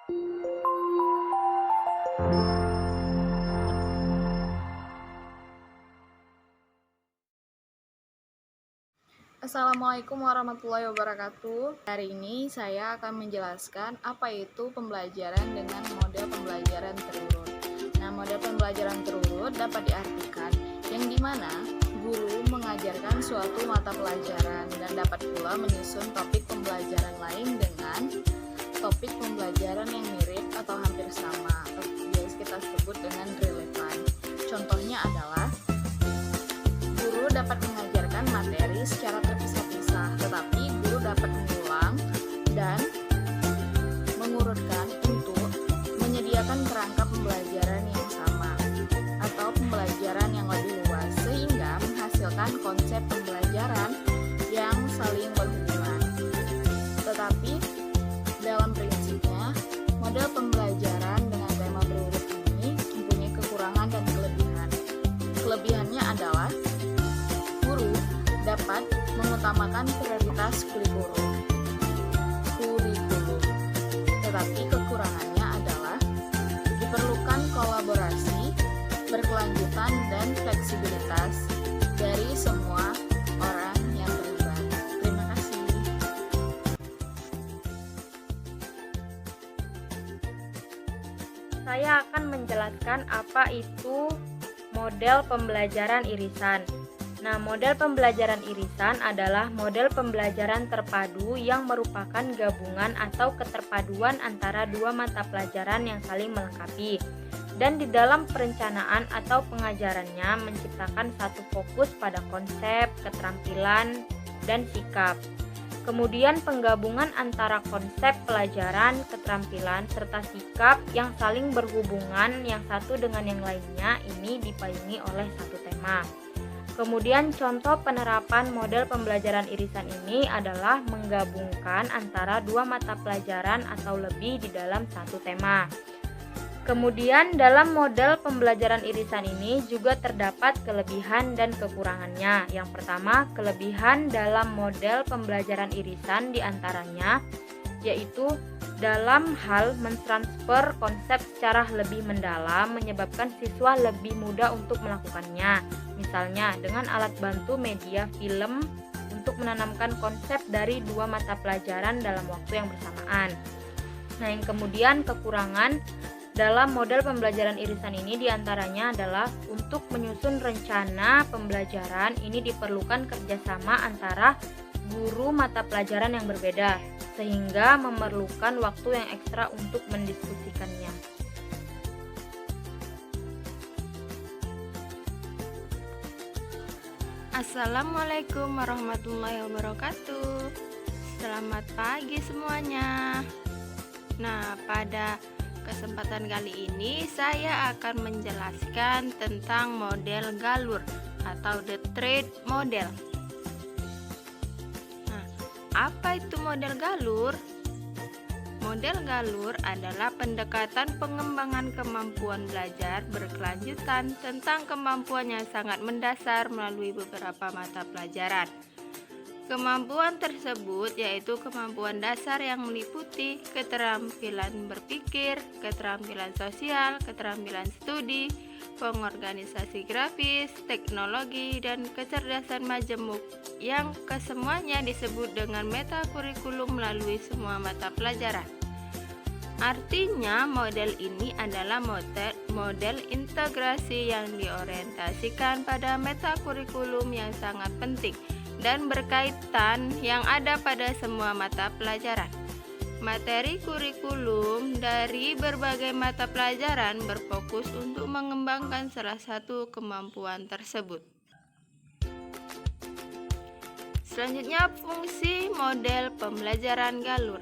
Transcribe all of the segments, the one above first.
Assalamualaikum warahmatullahi wabarakatuh. Hari ini saya akan menjelaskan apa itu pembelajaran dengan model pembelajaran terurut. Nah, model pembelajaran terurut dapat diartikan yang dimana guru mengajarkan suatu mata pelajaran dan dapat pula menyusun topik pembelajaran lain dengan topik pembelajaran yang mirip atau hampir sama atau biasa kita sebut dengan relevan. Contohnya adalah guru dapat mengajarkan materi secara terpisah-pisah, tetapi guru dapat mengulang dan mengurutkan untuk menyediakan kerangka pembelajaran yang sama atau pembelajaran yang lebih luas sehingga menghasilkan konsep pembelajaran yang saling berhubungan. Tetapi dalam prinsipnya, model pembelajaran dengan tema berurut ini mempunyai kekurangan dan kelebihan. Kelebihannya adalah guru dapat mengutamakan prioritas kurikulum. Tetapi kekurangannya adalah diperlukan kolaborasi, berkelanjutan, dan fleksibilitas dari semua orang yang terlibat. Terima kasih. Saya akan menjelaskan apa itu model pembelajaran irisan. Nah, model pembelajaran irisan adalah model pembelajaran terpadu yang merupakan gabungan atau keterpaduan antara dua mata pelajaran yang saling melengkapi. Dan di dalam perencanaan atau pengajarannya menciptakan satu fokus pada konsep, keterampilan, dan sikap. Kemudian penggabungan antara konsep pelajaran, keterampilan, serta sikap yang saling berhubungan yang satu dengan yang lainnya ini dipayungi oleh satu tema. Kemudian contoh penerapan model pembelajaran irisan ini adalah menggabungkan antara dua mata pelajaran atau lebih di dalam satu tema. Kemudian dalam model pembelajaran irisan ini juga terdapat kelebihan dan kekurangannya. Yang pertama, kelebihan dalam model pembelajaran irisan diantaranya yaitu dalam hal mentransfer konsep secara lebih mendalam menyebabkan siswa lebih mudah untuk melakukannya. Misalnya dengan alat bantu media film untuk menanamkan konsep dari dua mata pelajaran dalam waktu yang bersamaan. Nah, yang kemudian kekurangan dalam model pembelajaran irisan ini diantaranya adalah untuk menyusun rencana pembelajaran ini diperlukan kerjasama antara guru mata pelajaran yang berbeda, sehingga memerlukan waktu yang ekstra untuk mendiskusikannya. Assalamualaikum warahmatullahi wabarakatuh. Selamat pagi semuanya. Nah, pada kesempatan kali ini saya akan menjelaskan tentang model galur atau the trade model. Nah, apa itu model galur? Model galur adalah pendekatan pengembangan kemampuan belajar berkelanjutan tentang kemampuan yang sangat mendasar melalui beberapa mata pelajaran. Kemampuan tersebut yaitu kemampuan dasar yang meliputi keterampilan berpikir, keterampilan sosial, keterampilan studi, pengorganisasi grafis, teknologi, dan kecerdasan majemuk yang kesemuanya disebut dengan metakurikulum melalui semua mata pelajaran. Artinya, model ini adalah model integrasi yang diorientasikan pada metakurikulum yang sangat penting dan berkaitan yang ada pada semua mata pelajaran. Materi kurikulum dari berbagai mata pelajaran berfokus untuk mengembangkan salah satu kemampuan tersebut. Selanjutnya, fungsi model pembelajaran galur.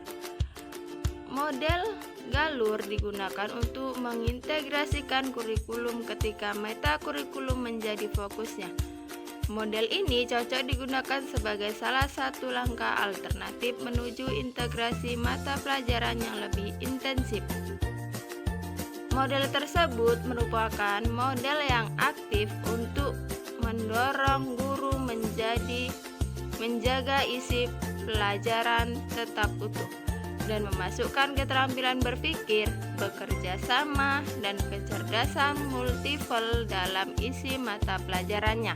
Model galur digunakan untuk mengintegrasikan kurikulum ketika metakurikulum menjadi fokusnya. Model ini cocok digunakan sebagai salah satu langkah alternatif menuju integrasi mata pelajaran yang lebih intensif. Model tersebut merupakan model yang aktif untuk mendorong guru menjaga isi pelajaran tetap utuh. dan memasukkan keterampilan berpikir, bekerja sama, dan kecerdasan multiple dalam isi mata pelajarannya.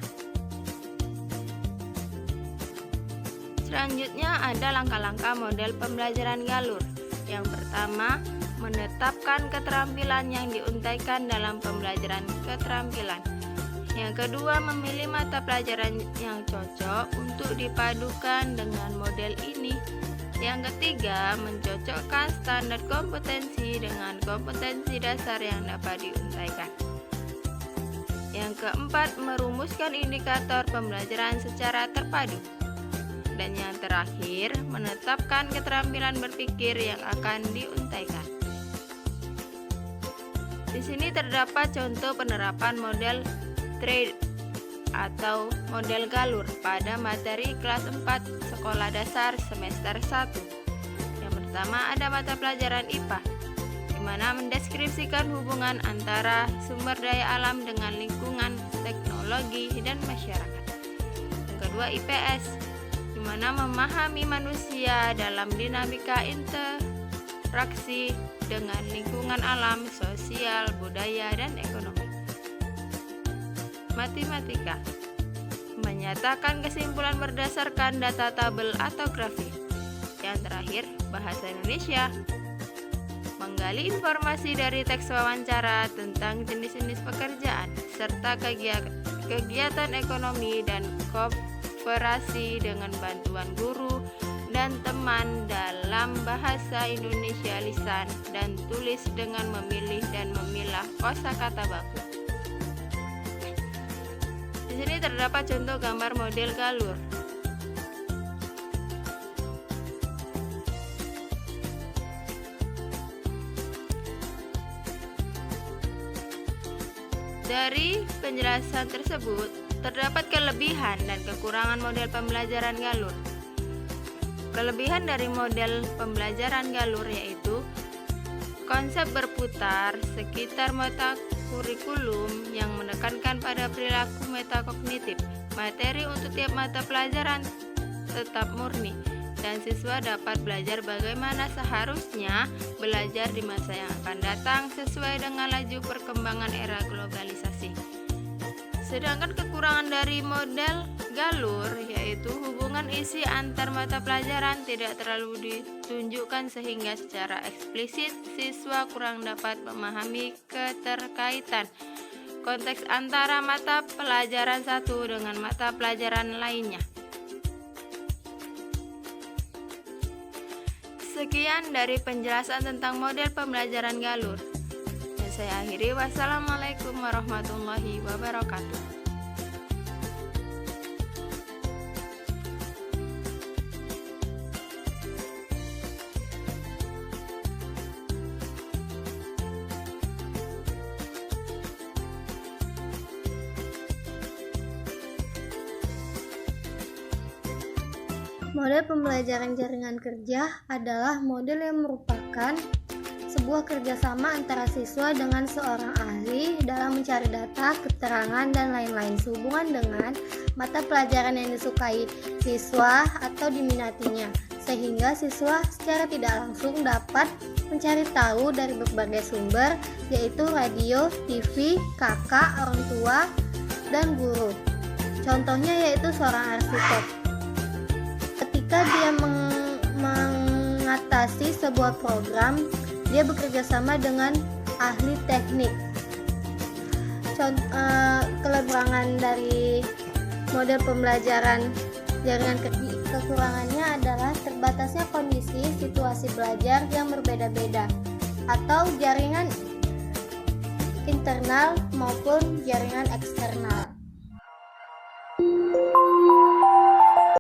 Selanjutnya ada langkah-langkah model pembelajaran galur. Yang pertama, menetapkan keterampilan yang diuntaikan dalam pembelajaran keterampilan. Yang kedua, memilih mata pelajaran yang cocok untuk dipadukan dengan model ini. Yang ketiga, mencocokkan standar kompetensi dengan kompetensi dasar yang dapat diuntaikan. Yang keempat, merumuskan indikator pembelajaran secara terpadu. Dan yang terakhir, menetapkan keterampilan berpikir yang akan diuntaikan. Di sini terdapat contoh penerapan model TRADE atau model galur pada materi kelas 4 sekolah dasar semester 1. Yang pertama ada mata pelajaran IPA, di mana mendeskripsikan hubungan antara sumber daya alam dengan lingkungan, teknologi, dan masyarakat. Yang kedua IPS, di mana memahami manusia dalam dinamika interaksi dengan lingkungan alam, sosial, budaya, dan ekonomi. Matematika, menyatakan kesimpulan berdasarkan data tabel atau grafik. Yang terakhir, bahasa Indonesia, menggali informasi dari teks wawancara tentang jenis-jenis pekerjaan serta kegiatan ekonomi dan kooperasi dengan bantuan guru dan teman dalam bahasa Indonesia lisan dan tulis dengan memilih dan memilah kosakata baku. Di sini terdapat contoh gambar model galur. Dari penjelasan tersebut, terdapat kelebihan dan kekurangan model pembelajaran galur. Kelebihan dari model pembelajaran galur yaitu konsep berputar sekitar mata kurikulum yang menekankan pada perilaku metakognitif. Materi untuk tiap mata pelajaran tetap murni, dan siswa dapat belajar bagaimana seharusnya belajar di masa yang akan datang sesuai dengan laju perkembangan era globalisasi. Sedangkan kekurangan dari model galur yaitu hubungan isi antar mata pelajaran tidak terlalu ditunjukkan sehingga secara eksplisit siswa kurang dapat memahami keterkaitan konteks antara mata pelajaran satu dengan mata pelajaran lainnya. Sekian dari penjelasan tentang model pembelajaran galur. Dan saya akhiri, wassalamualaikum warahmatullahi wabarakatuh. Model pembelajaran jaringan kerja adalah model yang merupakan sebuah kerjasama antara siswa dengan seorang ahli dalam mencari data, keterangan, dan lain-lain sehubungan dengan mata pelajaran yang disukai siswa atau diminatinya, sehingga siswa secara tidak langsung dapat mencari tahu dari berbagai sumber, yaitu radio, TV, kakak, orang tua, dan guru. Contohnya yaitu seorang arsitek. Ketika dia mengatasi sebuah program, dia bekerja sama dengan ahli teknik. Kekurangan dari model pembelajaran jaringan kerja, kekurangannya adalah terbatasnya kondisi situasi belajar yang berbeda-beda atau jaringan internal maupun jaringan eksternal.